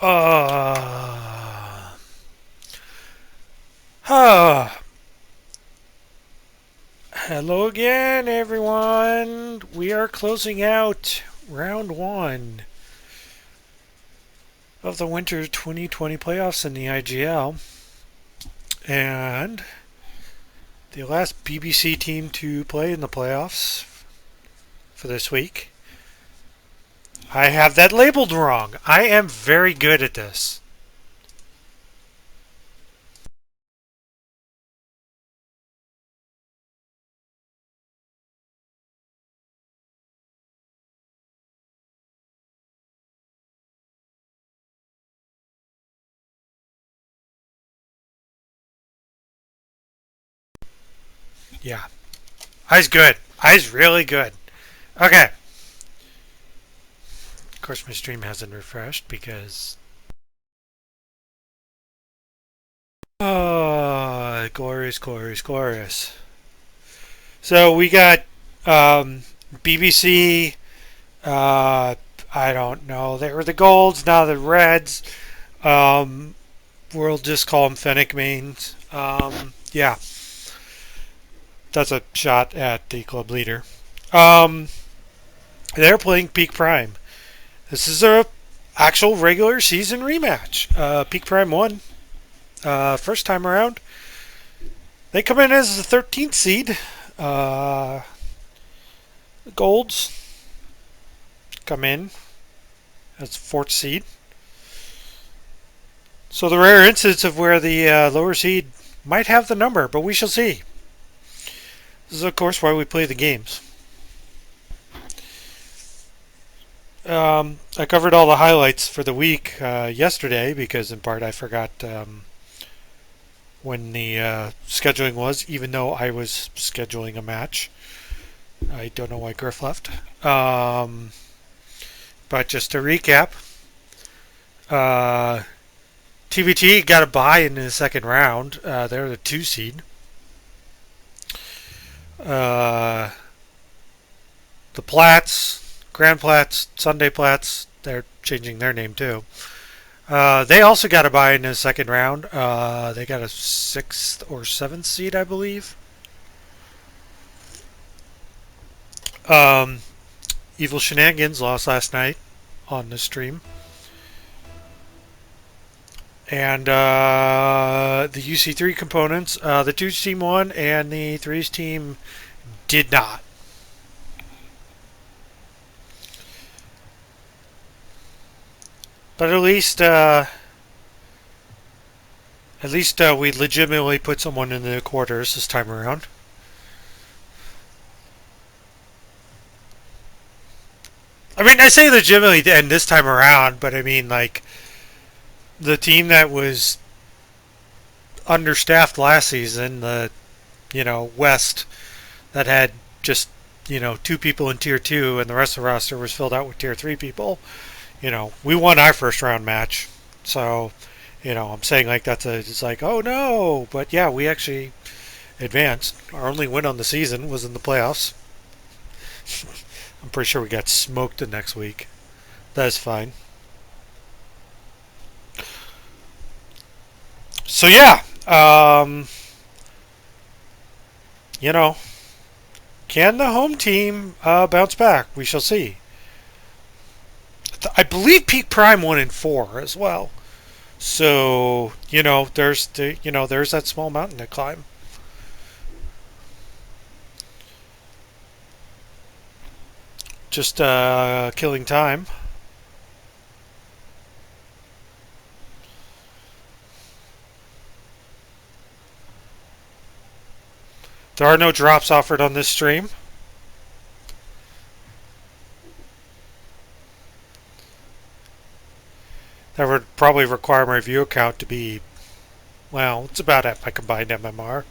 Uh, huh. Hello again, everyone. We are closing out round one of the winter 2020 playoffs in the IGL. And the last BBC team to play in the playoffs for this week. I have that labeled wrong. I am very good at this. Yeah. I's good. I's really good. Okay. Of course, my stream hasn't refreshed because. Oh, glorious, glorious, glorious. So we got BBC. Uh, I don't know. They were the golds. Now the reds. Um, we'll just call them Fennec mains. Yeah, that's a shot at the club leader. Um, they're playing Peak Prime. This is a actual regular season rematch. Peak Prime won first time around. They come in as the 13th seed. The golds come in as fourth seed. So the rare instance of where the lower seed might have the number, but we shall see. This is, of course, why we play the games. I covered all the highlights for the week yesterday because, in part, I forgot when the scheduling was, even though I was scheduling a match. I don't know why Griff left. But just to recap, TBT got a bye in the second round. They're the 2 seed. Uh, the Platts, Grand Platts, Sunday Platts, they're changing their name too. They also got a bye in the second round. They got a 6th or 7th seed, I believe. Um, Evil Shenanigans lost last night on the stream. And the UC3 components, the 2's team won, and the 3's team did not. But at least we legitimately put someone in the quarters this time around. I mean, I say legitimately and this time around, but I mean like the team that was understaffed last season, the West, that had just 2 people in tier 2 and the rest of the roster was filled out with tier 3 people. We won our first round match, so I'm saying like it's like, oh no, but yeah, we actually advanced. Our only win on the season was in the playoffs. I'm pretty sure we got smoked the next week. That's fine. So yeah, you know, can the home team bounce back? We shall see. I believe Peak Prime 1-4 as well. So there's that small mountain to climb. Just killing time. There are no drops offered on this stream. That would probably require my view count to be, well, it's about at my combined MMR.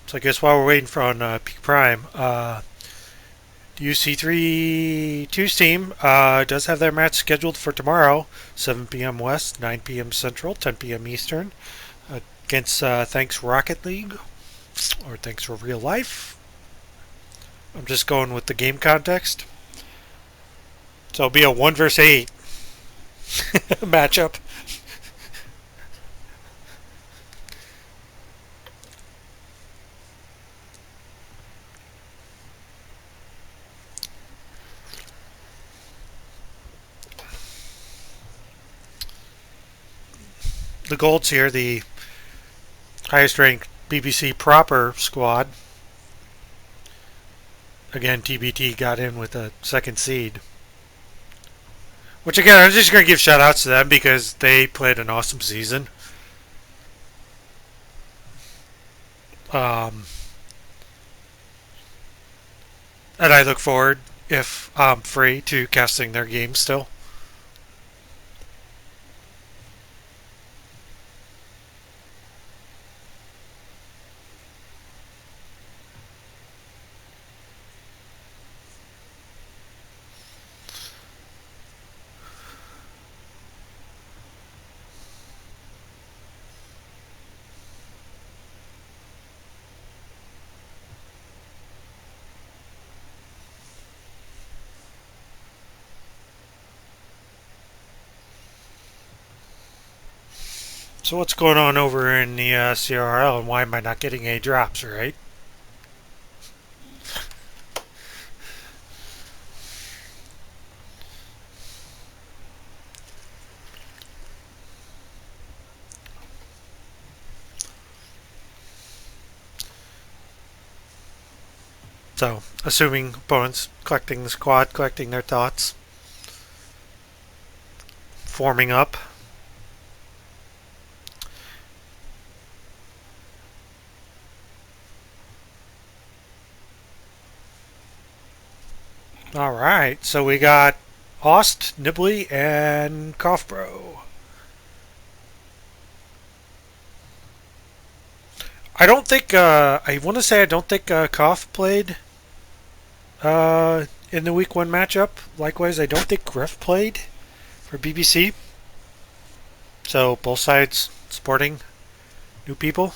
So I guess while we're waiting for on Peak Prime, UC3 2's team does have their match scheduled for tomorrow, 7 p.m. West, 9 p.m. Central, 10 p.m. Eastern, against Thanks Rocket League, or Thanks for Real Life. I'm just going with the game context. So it'll be a 1 versus 8 matchup. The Golds here, the highest ranked BBC proper squad. Again, TBT got in with a second seed. Which again, I'm just going to give shout outs to them because they played an awesome season. And I look forward, if I'm free, to casting their games still. So what's going on over in the CRL, and why am I not getting any drops, right? So, assuming opponents collecting the squad, collecting their thoughts, forming up. Alright, so we got Ost, Nibley, and Coughbro. I don't think, I want to say I don't think Cough played in the week 1 matchup. Likewise, I don't think Griff played for BBC. So, both sides supporting new people.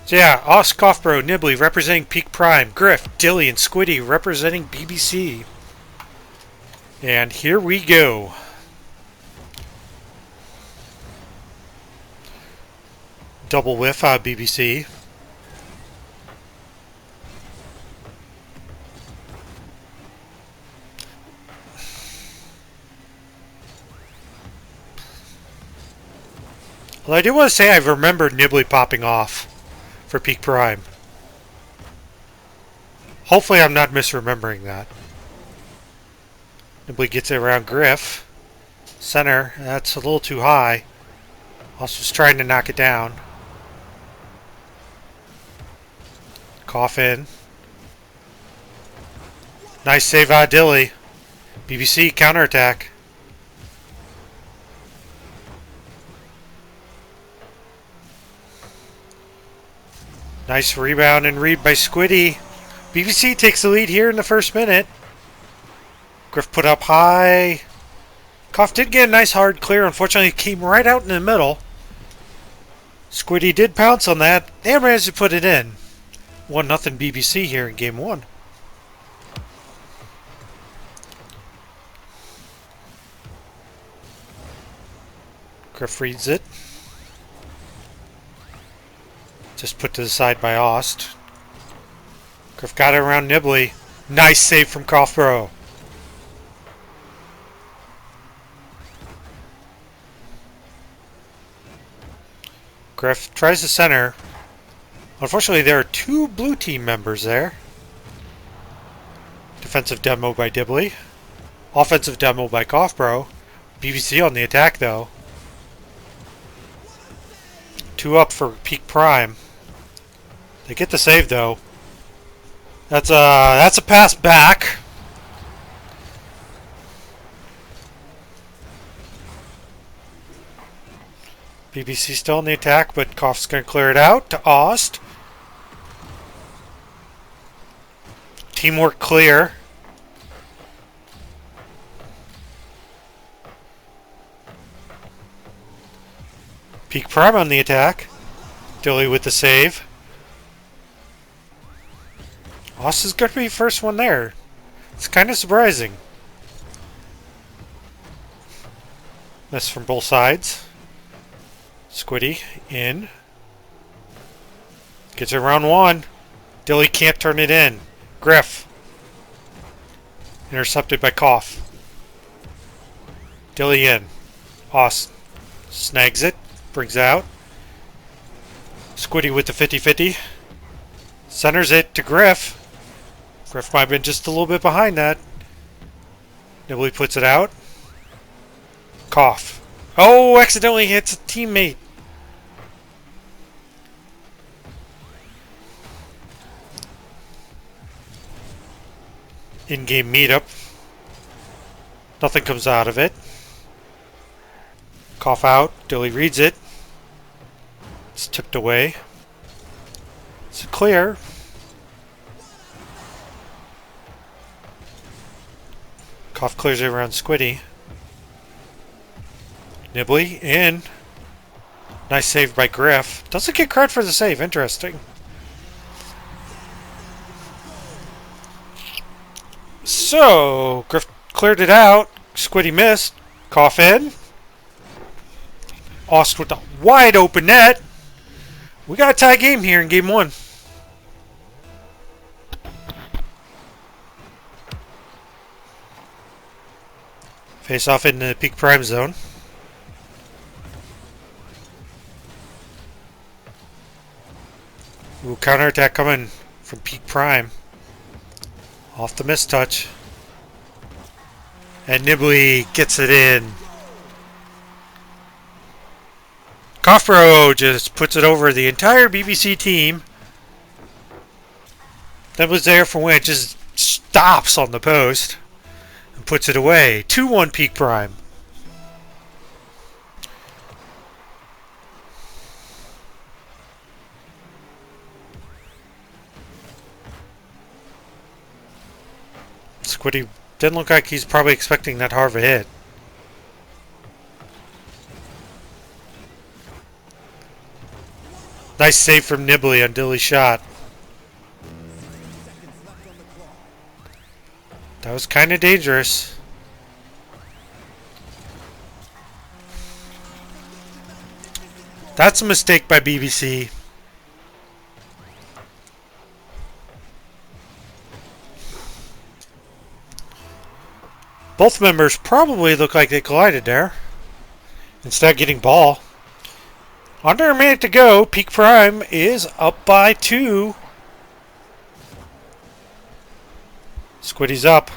So yeah, Ost, Coughbro, Nibley representing Peak Prime, Griff, Dilly, and Squiddy representing BBC. And here we go. Double whiff BBC. Well, I do want to say I've remembered Nibley popping off for Peak Prime. Hopefully I'm not misremembering that. Nibley gets it around Griff. Center, that's a little too high. Also just trying to knock it down. Cough in. Nice save out of Dilly. BBC counterattack. Nice rebound and read by Squiddy. BBC takes the lead here in the first minute. Griff put up high. Cough did get a nice hard clear. Unfortunately, it came right out in the middle. Squiddy did pounce on that and managed to put it in. 1-0 BBC here in game 1. Griff reads it. Just put to the side by Ost. Griff got it around Nibley. Nice save from Coughbro. Griff tries the center. Unfortunately, there are 2 blue team members there. Defensive demo by Dibley. Offensive demo by Coughbro. BBC on the attack, though. 2 up for Peak Prime. They get the save, though. That's a pass back. BBC still in the attack, but Koff's going to clear it out to Ost. Teamwork clear. Peak Prime on the attack. Dilly with the save. Ost is going to be first one there. It's kind of surprising. Miss from both sides. Squiddy in. Gets it round one. Dilly can't turn it in. Griff. Intercepted by Koff. Dilly in. Ost snags it. Brings out. Squiddy with the 50-50. Centers it to Griff. Griff might have been just a little bit behind that. Nibley puts it out. Koff. Oh, accidentally hits a teammate. In-game meetup. Nothing comes out of it. Koff out. Dilly reads it. It's tipped away. It's clear. Koff clears it around Squiddy. Nibley in. Nice save by Griff. Doesn't get credit for the save. Interesting. So, Griff cleared it out. Squiddy missed. Koff in. Ost with the wide open net. We got a tie game here in game one. Face off in the Peak Prime zone. Ooh, counterattack coming from Peak Prime. Off the mistouch. And Nibley gets it in. Koffbro just puts it over the entire BBC team. Nibley's there for when it just stops on the post. And puts it away. 2-1 Peak Prime. Squiddy didn't look like he's probably expecting that hard of a hit. Nice save from Nibley on Dilly's shot. That was kind of dangerous. That's a mistake by BBC. Both members probably look like they collided there. Instead of getting ball. Under a minute to go. Peak Prime is up by 2. Squiddy's up.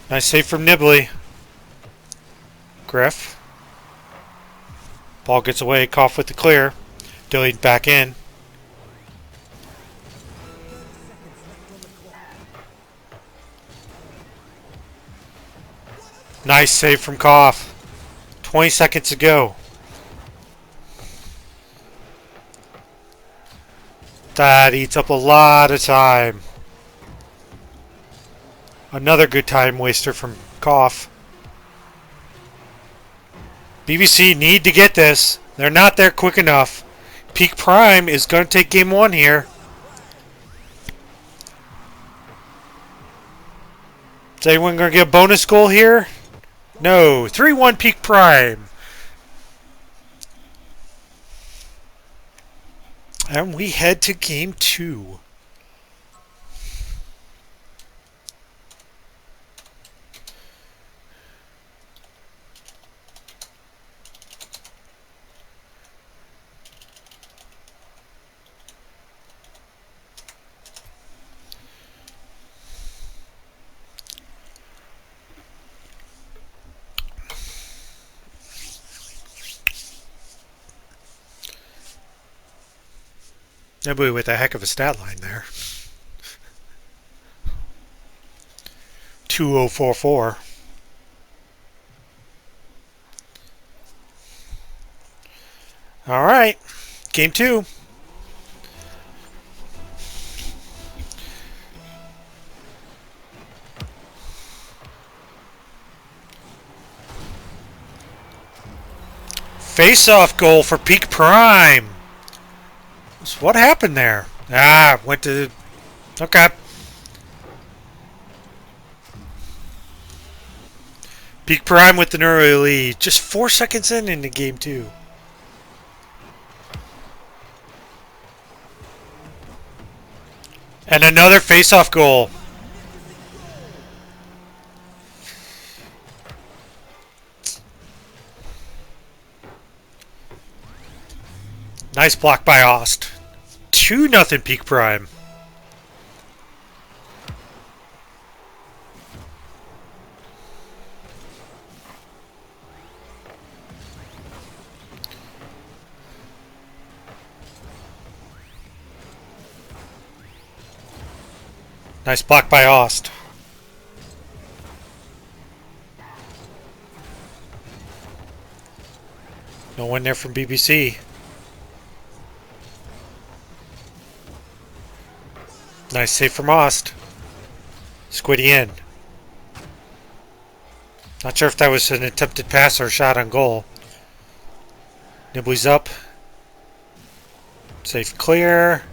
Nice save from Nibley. Griff. Ball gets away. Koff with the clear. Dilly back in. Nice save from Koff. 20 seconds to go. That eats up a lot of time. Another good time waster from Koff. BBC need to get this. They're not there quick enough. Peak Prime is going to take game one here. Is anyone going to get a bonus goal here? No. 3-1 Peak Prime. And we head to game two. Nibley with a heck of a stat line there. 2044. All right. Game 2. Face-off goal for Peak Prime. So what happened there? Went to... Okay. Peak Prime with an early lead. Just 4 seconds into game 2. And another face-off goal. Nice block by Ost. 2-0 Peak Prime. Nice block by Ost. No one there from BBC. Nice save from Ost. Squiddy in. Not sure if that was an attempted pass or a shot on goal. Nibley's up. Safe clear.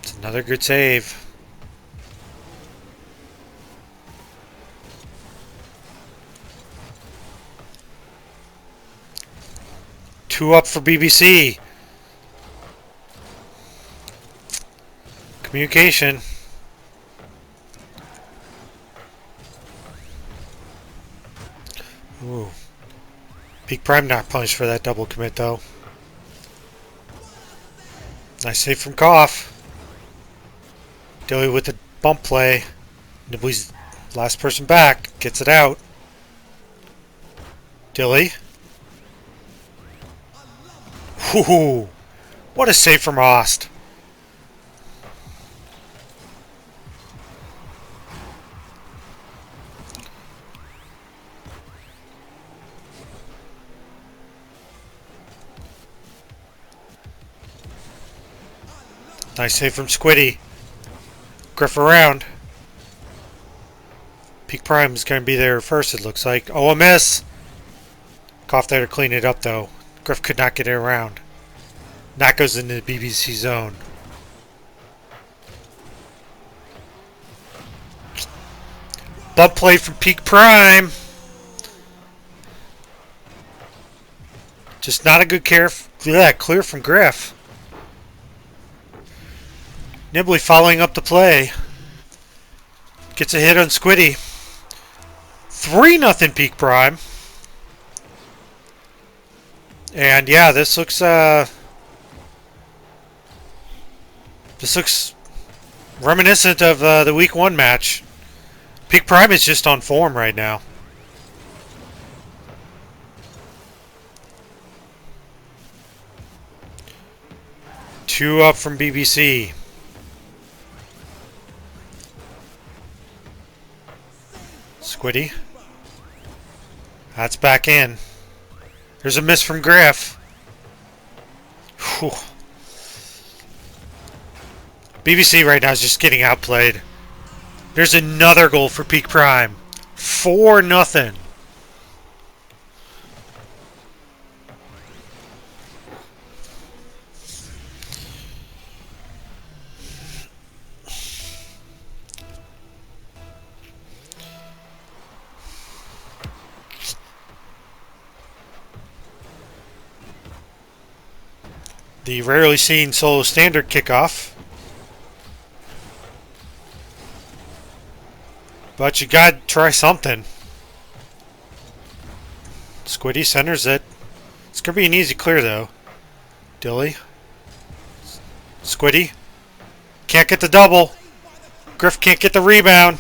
It's another good save. Two up for BBC. Communication. Ooh. Peak Prime not punished for that double commit though. Nice save from Koff. Dilly with the bump play. Nibley's last person back. Gets it out. Dilly. Whoo! What a save from Ost. Nice save from Squiddy. Griff around. Peak Prime is going to be there first, it looks like. Oh, a miss! Koff there to clean it up, though. Griff could not get it around. That goes into the BBC zone. Bump play from Peak Prime. Just not a good clear from Griff. Nibley following up the play. Gets a hit on Squiddy. 3-0 Peak Prime. And yeah, this looks reminiscent of the Week 1 match. Peak Prime is just on form right now. Two up from BBC. Squiddy. That's back in. There's a miss from Griff. Whew. BBC right now is just getting outplayed. There's another goal for Peak Prime. 4-0. The rarely seen solo standard kickoff. But you gotta try something. Squiddy centers it. It's gonna be an easy clear though. Dilly. Squiddy. Can't get the double. Griff can't get the rebound.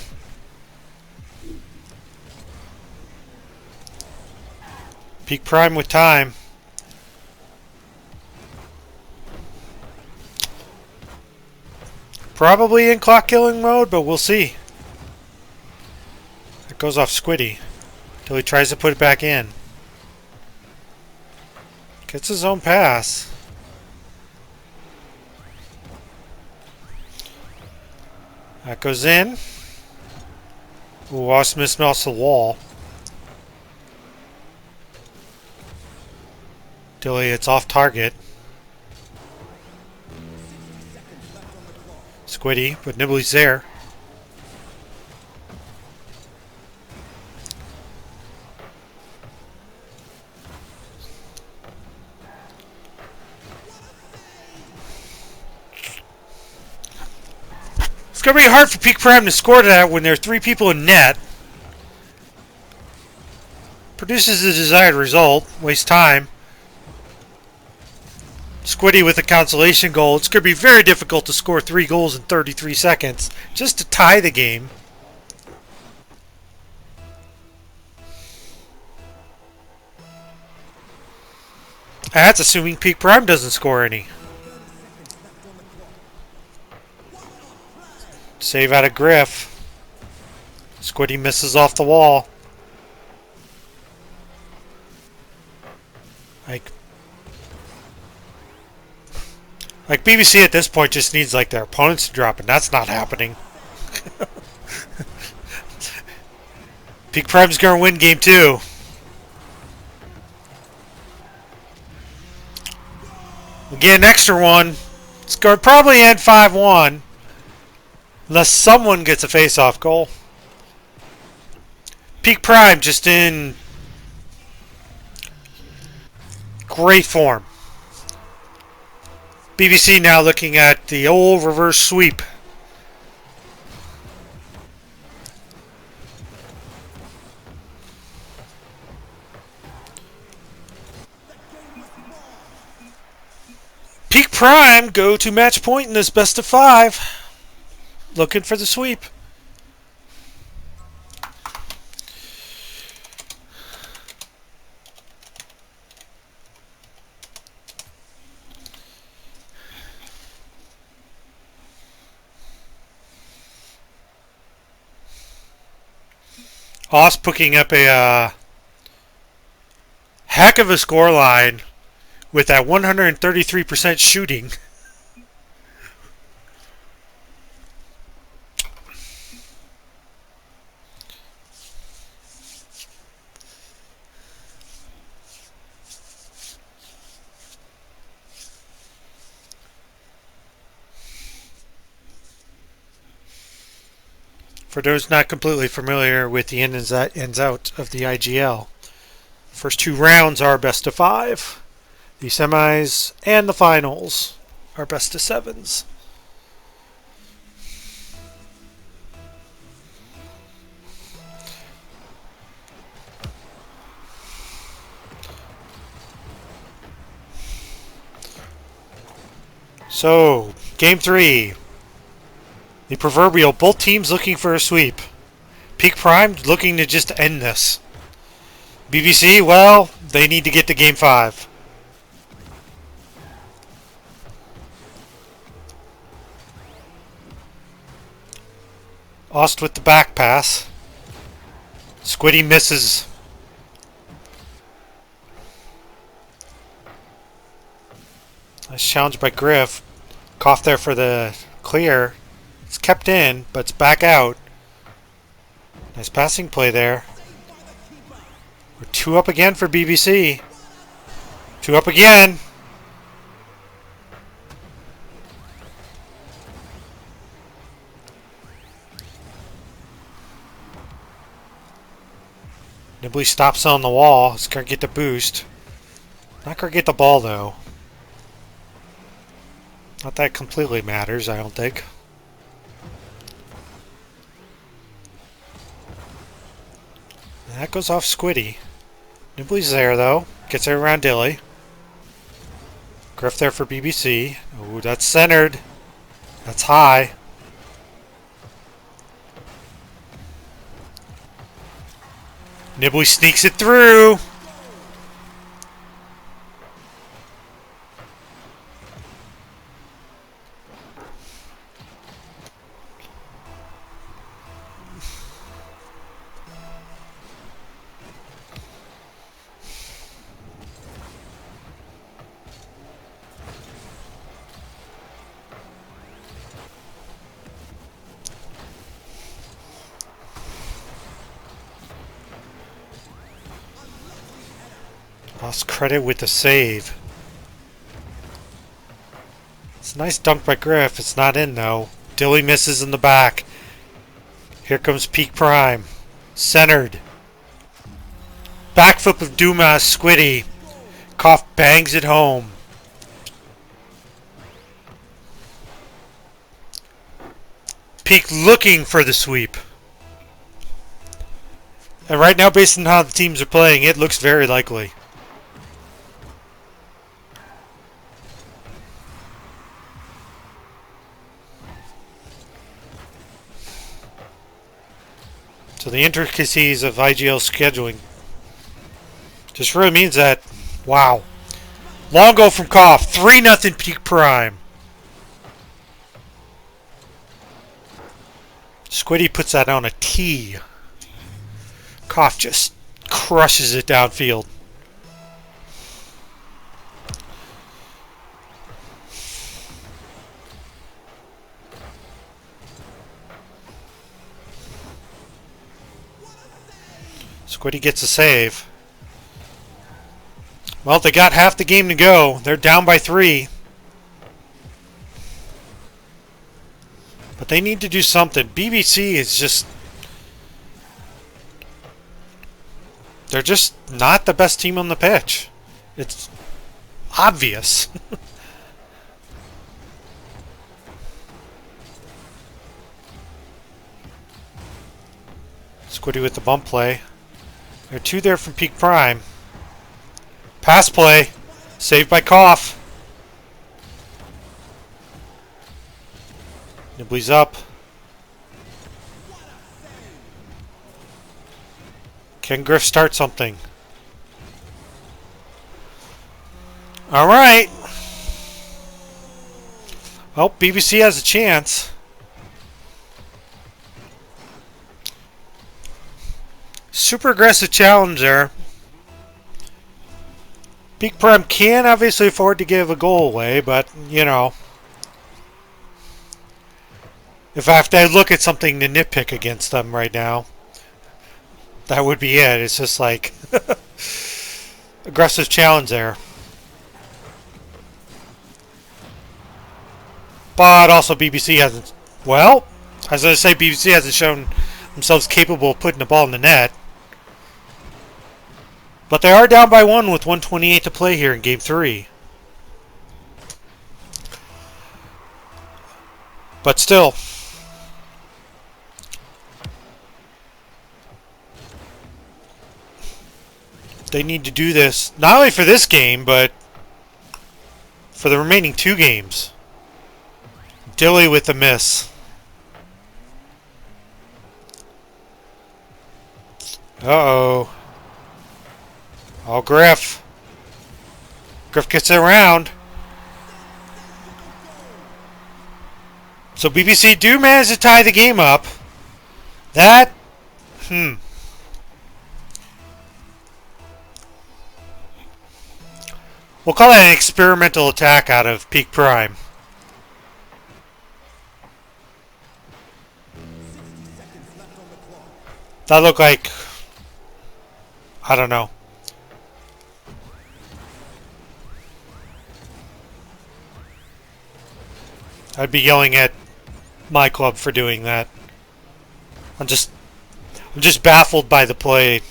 Peak Prime with time. Probably in clock killing mode, but we'll see. That goes off Squiddy. Till he tries to put it back in. Gets his own pass. That goes in. Ooh, Wasp mismounts the wall. Dilly, it's off target. Squiddy, but Nibbly's there. It's going to be hard for Peak Prime to score that when there are 3 people in net. Produces the desired result. Wastes time. Squiddy with a consolation goal. It's going to be very difficult to score 3 goals in 33 seconds just to tie the game. That's assuming Peak Prime doesn't score any. Save out of Griff. Squiddy misses off the wall. Like BBC at this point just needs like their opponents to drop, and that's not happening. Peak Prime's gonna win game 2. We'll get an extra one. It's gonna probably end 5-1. Unless someone gets a face-off goal. Peak Prime just in great form. BBC now looking at the old reverse sweep. Peak Prime go to match point in this best of 5. Looking for the sweep. Oss picking up a heck of a score line with that 133% shooting. For those not completely familiar with the ins out of the IGL, first 2 rounds are best of 5. The semis and the finals are best of 7s. So, game 3. The proverbial both teams looking for a sweep. Peak Prime looking to just end this. BBC, well, they need to get to game 5. Ost with the back pass. Squiddy misses. Nice challenge by Griff. Cough there for the clear. It's kept in, but it's back out. Nice passing play there. We're 2 up again for BBC. 2 up again. Nibbly stops on the wall. It's going to get the boost. Not going to get the ball, though. Not that completely matters, I don't think. That goes off Squiddy. Nibbly's there, though. Gets it around Dilly. Griff there for BBC. Ooh, that's centered. That's high. Nibbly sneaks it through. Lost credit with the save. It's a nice dunk by Griff. It's not in though. Dilly misses in the back. Here comes Peak Prime. Centered. Back flip of Dumas. Squiddy. Koff bangs it home. Peak looking for the sweep. And right now, based on how the teams are playing, it looks very likely. So the intricacies of IGL scheduling just really means that, wow. Long go from Koff. 3-0 Peak Prime. Squiddy puts that on a tee. Koff just crushes it downfield. Squiddy gets a save. Well, they got half the game to go. They're down by 3. But they need to do something. BBC is just... they're just not the best team on the pitch. It's obvious. Squiddy with the bump play. There are 2 there from Peak Prime. Pass play. Saved by Koff. Nibley's up. Can Griff start something? Alright. Well, BBC has a chance. Super aggressive challenge there. Peak Prime can obviously afford to give a goal away, but, you know. If I have to look at something to nitpick against them right now, that would be it. It's just like aggressive challenge there. But also BBC hasn't, well, as I say, BBC hasn't shown themselves capable of putting the ball in the net. But they are down by 1 with 1:28 to play here in Game 3. But still, they need to do this, not only for this game, but for the remaining 2 games. Dilly with the miss. Uh-oh. Oh, Griff. Griff gets it around. So BBC do manage to tie the game up. That, we'll call that an experimental attack out of Peak Prime. That looked like, I don't know. I'd be yelling at my club for doing that. I'm just baffled by the play.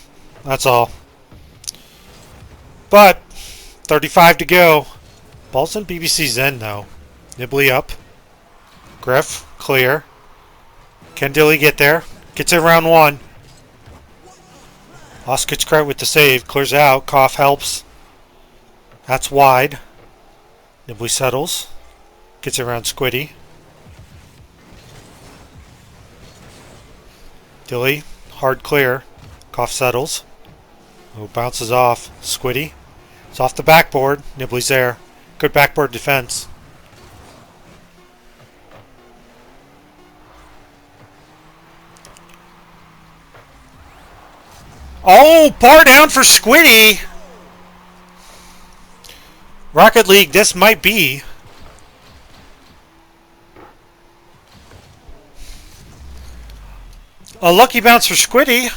That's all. But 35 to go. Ball's in BBC's end though. Nibley up. Griff clear. Can Dilly get there? Gets it round 1. Oskich Kret with the save. Clears out. Koff helps. That's wide. Nibley settles. Gets around Squiddy. Dilly, hard clear. Koff settles. Oh, bounces off. Squiddy. It's off the backboard. Nibley's there. Good backboard defense. Oh, bar down for Squiddy. Rocket League, this might be. A lucky bounce for Squiddy.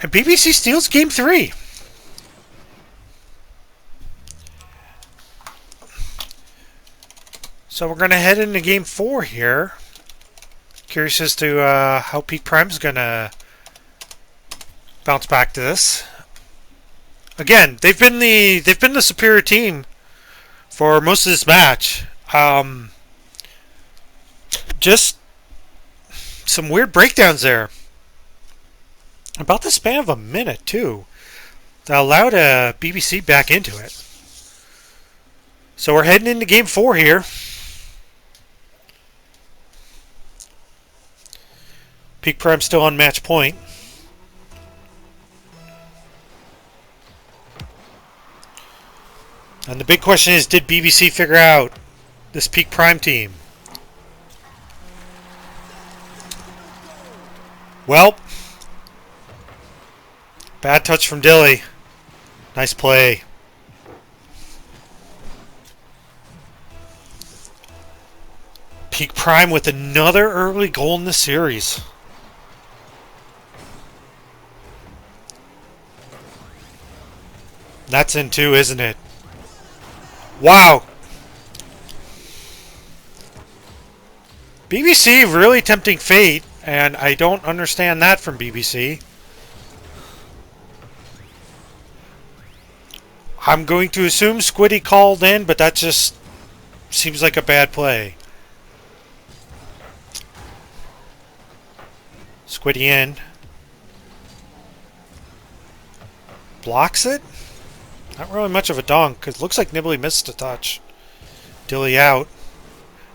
And BBC steals game 3. So we're going to head into game 4 here. Curious as to how Peak Prime's going to bounce back to this. Again, they've been the superior team for most of this match. Just some weird breakdowns there. About the span of a minute, too. That allowed BBC back into it. So we're heading into game 4 here. Peak Prime still on match point. And the big question is, did BBC figure out this Peak Prime team? Well, bad touch from Dilly. Nice play. Peak Prime with another early goal in the series. That's in too, isn't it? Wow. BBC really tempting fate, and I don't understand that from BBC. I'm going to assume Squiddy called in, but that just seems like a bad play. Squiddy in. Blocks it? Not really much of a dunk, because it looks like Nibley missed a touch. Dilly out.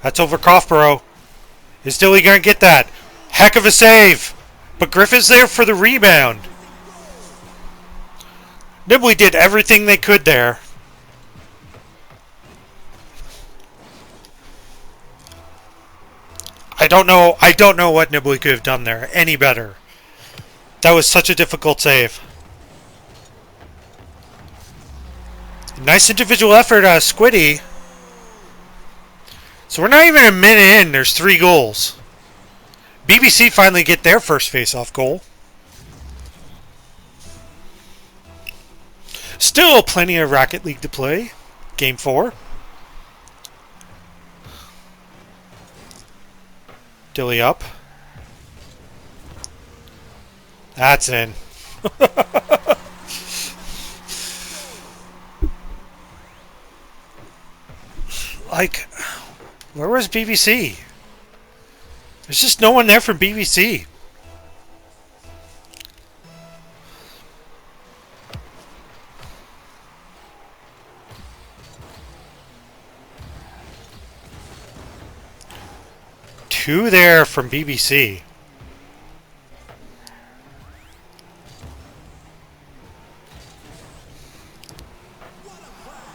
That's over Coughborough. Is Dilly going to get that? Heck of a save! But Griffith's there for the rebound. Nibley did everything they could there. I don't know what Nibley could have done there any better. That was such a difficult save. Nice individual effort out of Squiddy. So we're not even a minute in. There's 3 goals. BBC finally get their first face-off goal. Still plenty of Rocket League to play. Game 4. Dilly up. That's in. Like, where was BBC? There's just no one there from BBC. Two there from BBC.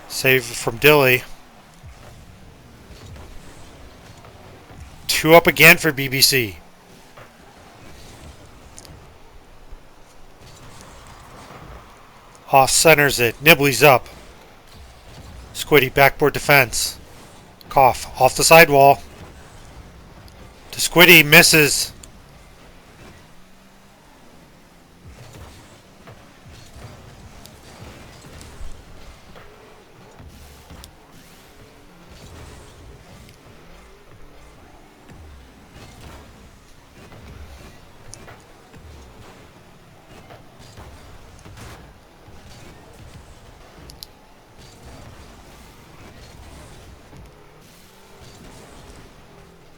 Save from Dilly. 2 up again for BBC. Off centers it. Nibley's up. Squiddy backboard defense. Cough off the sidewall. To Squiddy, misses.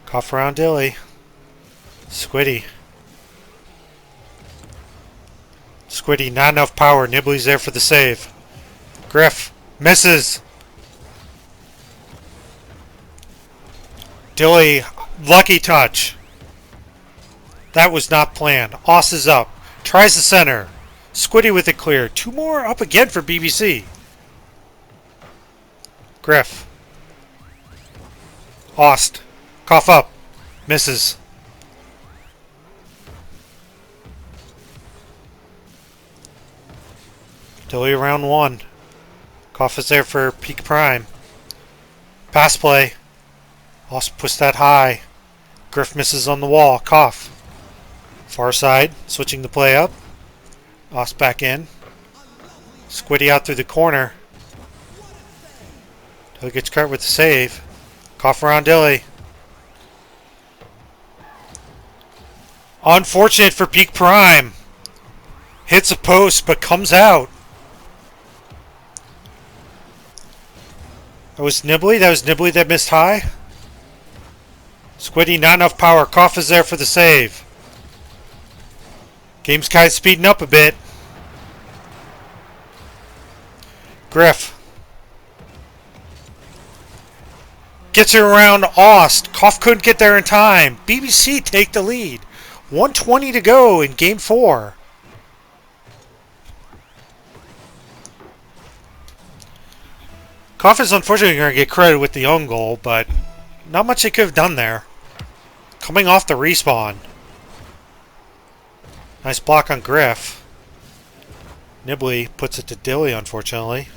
Cough around Dilly. Squiddy. Squiddy, not enough power. Nibley's there for the save. Griff misses. Dilly, lucky touch. That was not planned. Oss is up. Tries the center. Squiddy with it clear. 2 more up again for BBC. Griff. Ost. Cough up. Misses. Dilly around 1. Cough is there for Peak Prime. Pass play. Ost pushed that high. Griff misses on the wall. Cough. Far side. Switching the play up. Oss back in. Squiddy out through the corner. Dilly gets caught with the save. Cough around Dilly. Unfortunate for Peak Prime. Hits a post but comes out. That was Nibbly. That was Nibbly that missed high. Squiddy, not enough power. Cough is there for the save. Game's kind of speeding up a bit. Griff. Gets her around Ost. Cough couldn't get there in time. BBC take the lead. 1:20 to go in Game 4. Cough is unfortunately going to get credit with the own goal, but not much they could have done there. Coming off the respawn. Nice block on Griff. Nibbly puts it to Dilly, unfortunately.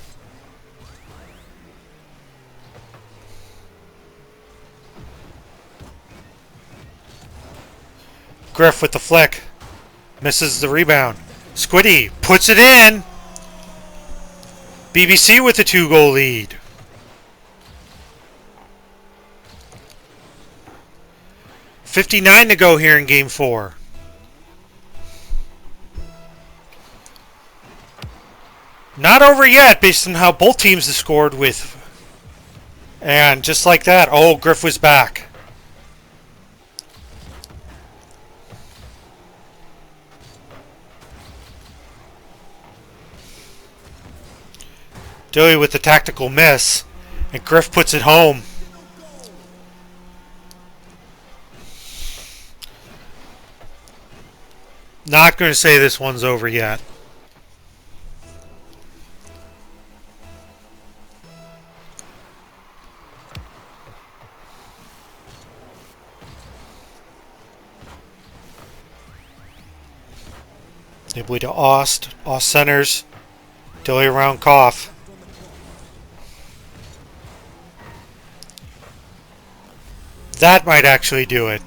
Griff with the flick. Misses the rebound. Squiddy puts it in. BBC with a 2-goal lead. .59 to go here in Game 4. Not over yet based on how both teams have scored with. And just like that, oh, Griff was back. Dilly with the tactical miss. And Griff puts it home. Not going to say this one's over yet. Nibbly to Ost. Ost centers. Dilly around Cough. That might actually do it.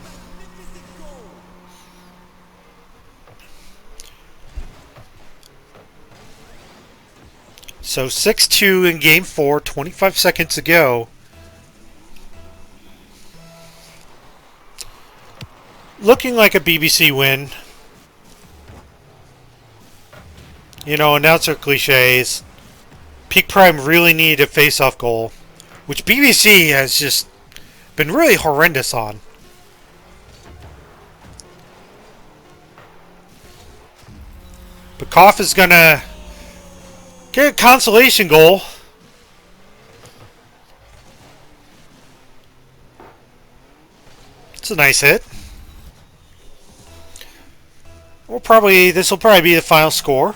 So 6-2 in Game 4, 25 seconds to go. Looking like a BBC win. You know, announcer cliches. Peak Prime really needed a face-off goal, which BBC has just been really horrendous on. But Cough is going to get a consolation goal. It's a nice hit. This will probably be the final score.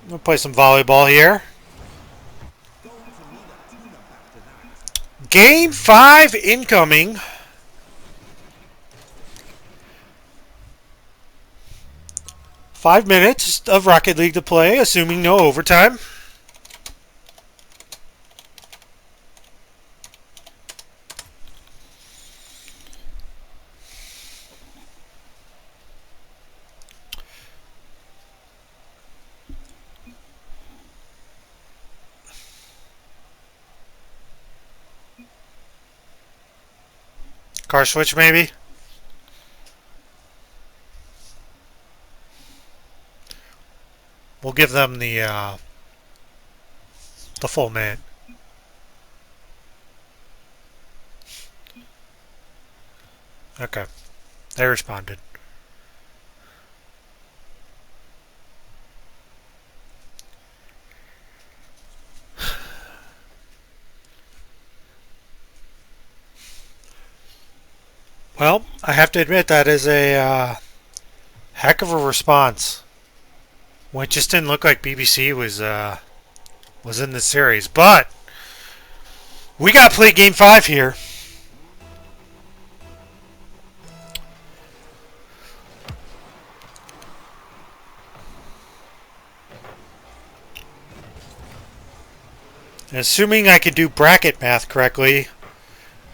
We'll play some volleyball here. Game 5 incoming. Five minutes of Rocket League to play, assuming no overtime. Car switch, maybe? We'll give them the full minute. Okay. They responded. Well, I have to admit that is a heck of a response. Well, it just didn't look like BBC was in the series, but we got to play Game 5 here. And assuming I can do bracket math correctly,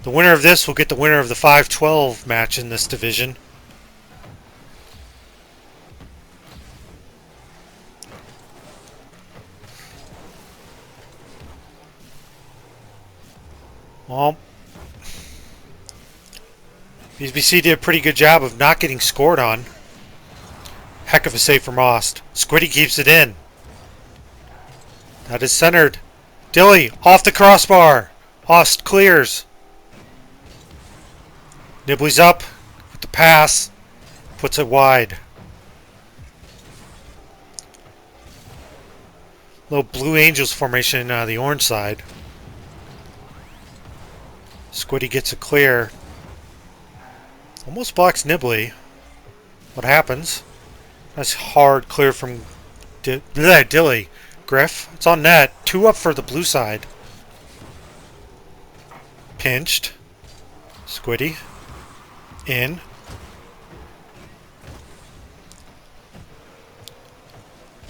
the winner of this will get the winner of the 5-12 match in this division. Well, BBC did a pretty good job of not getting scored on. Heck of a save from Ost. Squiddy keeps it in. That is centered. Dilly off the crossbar. Ost clears. Nibley's up with the pass. Puts it wide. Little Blue Angels formation on the orange side. Squiddy gets a clear. Almost blocks Nibley. What happens? Nice hard clear from Dilly. Griff. It's on net. 2 up for the blue side. Pinched. Squiddy. In.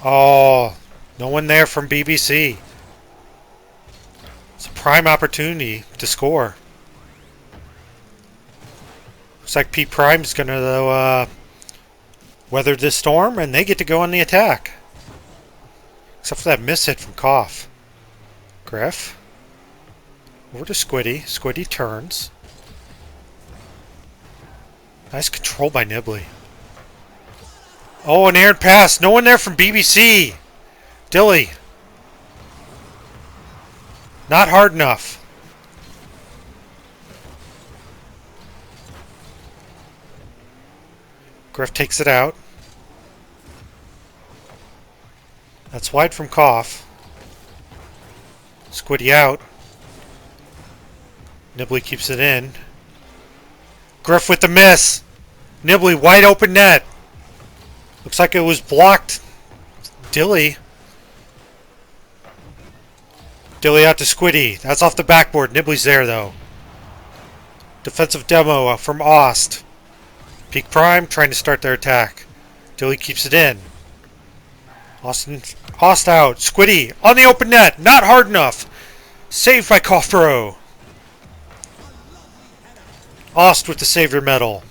Oh, no one there from BBC. It's a prime opportunity to score. Looks like P Prime's going to weather this storm, and they get to go on the attack. Except for that miss hit from Koff. Griff. Over to Squiddy. Squiddy turns. Nice control by Nibley. Oh, an aired pass. No one there from BBC. Dilly. Not hard enough. Griff takes it out. That's wide from Koff. Squiddy out. Nibley keeps it in. Griff with the miss. Nibley wide open net. Looks like it was blocked. Dilly. Dilly out to Squiddy. That's off the backboard. Nibley's there though. Defensive demo from Ost. Peak Prime trying to start their attack. Dilly keeps it in. Ost out. Squiddy on the open net. Not hard enough. Saved by Koffbro. Ost with the Savior medal.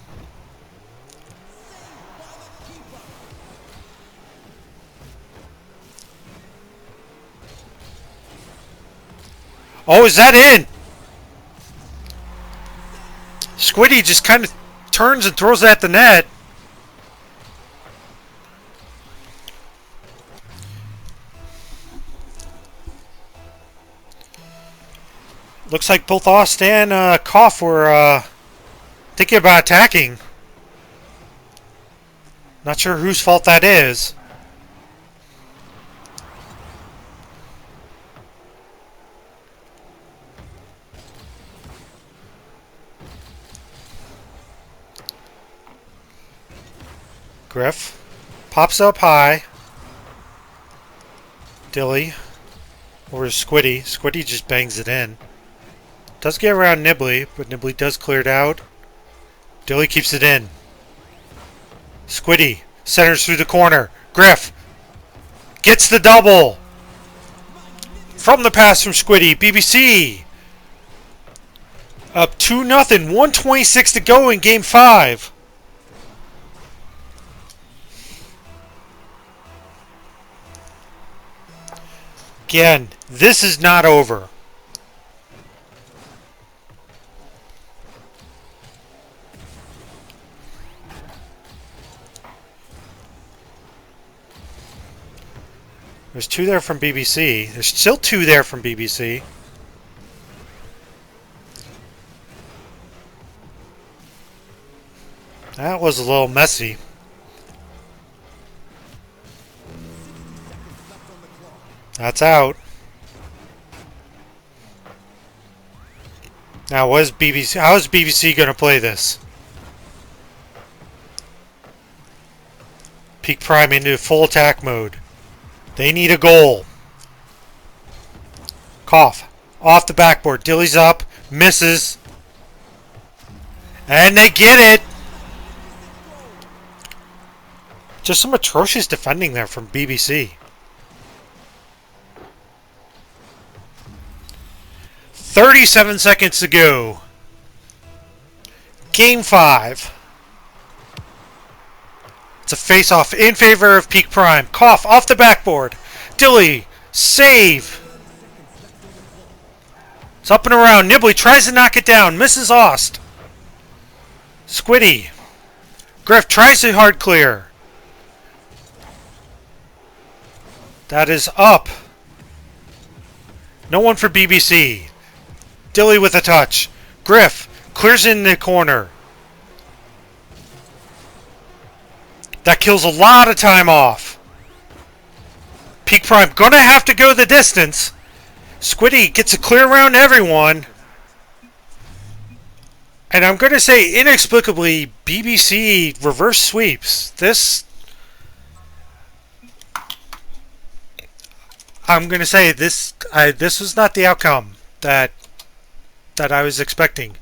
Oh, is that in? Squiddy just kind of turns and throws it at the net. Looks like both Ost and Koff were thinking about attacking. Not sure whose fault that is. Griff pops up high. Dilly over to Squiddy. Squiddy just bangs it in. Does get around Nibley, but Nibley does clear it out. Dilly keeps it in. Squiddy centers through the corner. Griff gets the double. From the pass from Squiddy. BBC up 2-0. 1:26 to go in Game 5. Again, this is not over. There's 2 there from BBC. There's still 2 there from BBC. That was a little messy. That's out. Now, how is BBC going to play this? Peak Prime into full attack mode. They need a goal. Koff off the backboard. Dilly's up. Misses. And they get it. Just some atrocious defending there from BBC. 37 seconds to go. Game 5. It's a face-off in favor of Peak Prime. Cough off the backboard. Dilly, save. It's up and around. Nibley tries to knock it down. Misses Ost. Squiddy. Griff tries to hard clear. That is up. No one for BBC. Dilly with a touch. Griff clears in the corner. That kills a lot of time off. Peak Prime gonna have to go the distance. Squiddy gets a clear around everyone. And I'm gonna say inexplicably BBC reverse sweeps. I'm gonna say this was not the outcome that I was expecting.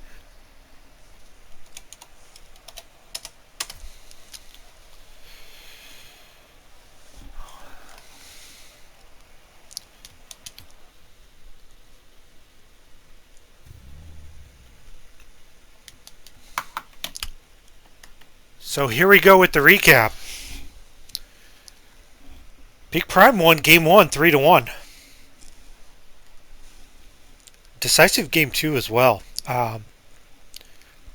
So here we go with the recap. Peak Prime won Game 1 3-1. Decisive Game 2 as well. A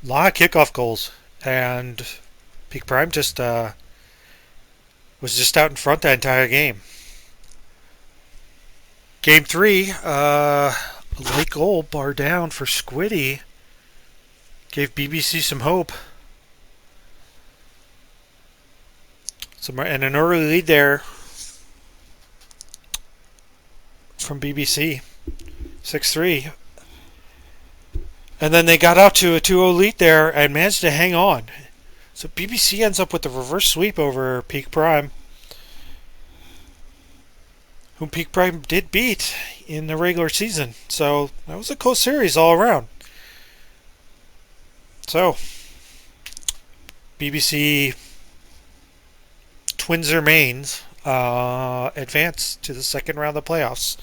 lot of kickoff goals, and Peak Prime just was just out in front that entire game. Game 3, a late goal, bar down for Squiddy, gave BBC some hope. And an early lead there from BBC, 6-3. And then they got out to a 2-0 lead there and managed to hang on. So BBC ends up with a reverse sweep over Peak Prime, whom Peak Prime did beat in the regular season. So that was a close series all around. So BBC Twins remains advance to the second round of the playoffs.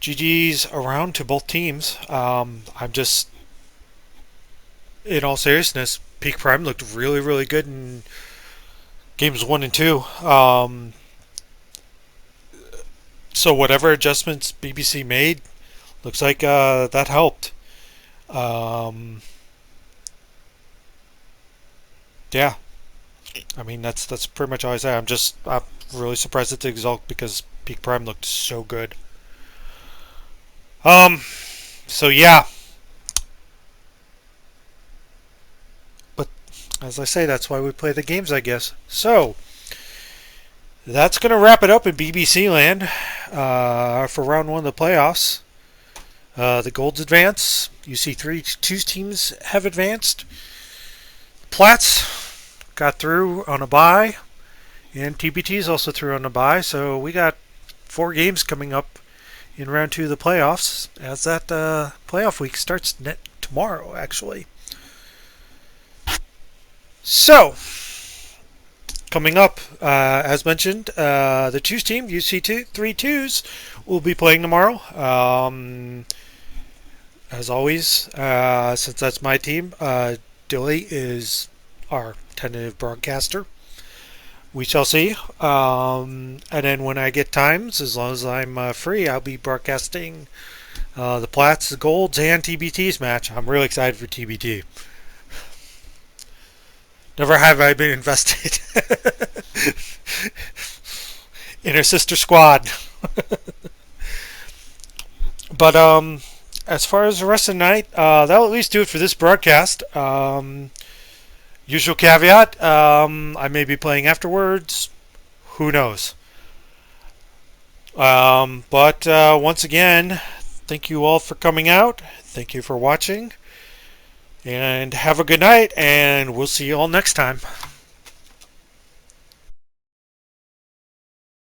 GG's around to both teams. I'm just, in all seriousness, Peak Prime looked really, really good in games 1 and 2. So whatever adjustments BBC made, looks like that helped. Yeah. I mean, that's pretty much all I say. I'm really surprised at the result because Peak Prime looked so good. So yeah. But as I say, that's why we play the games, I guess. So that's gonna wrap it up in BBC land for round 1 of the playoffs. The Golds advance. UC3 two teams have advanced. Platts got through on a bye, and TBT's also through on a bye. So we got 4 games coming up in round 2 of the playoffs, as that playoff week starts tomorrow, actually. So coming up, as mentioned, the Twos team, UC3 Twos, will be playing tomorrow. As always, since that's my team, Dilly is our tentative broadcaster. We shall see. And then when I get times, as long as I'm free, I'll be broadcasting the Platts, the Golds, and TBT's match. I'm really excited for TBT. Never have I been invested in her sister squad. But as far as the rest of the night, that'll at least do it for this broadcast. Usual caveat, I may be playing afterwards. Who knows? But once again, thank you all for coming out. Thank you for watching. And have a good night, and we'll see you all next time.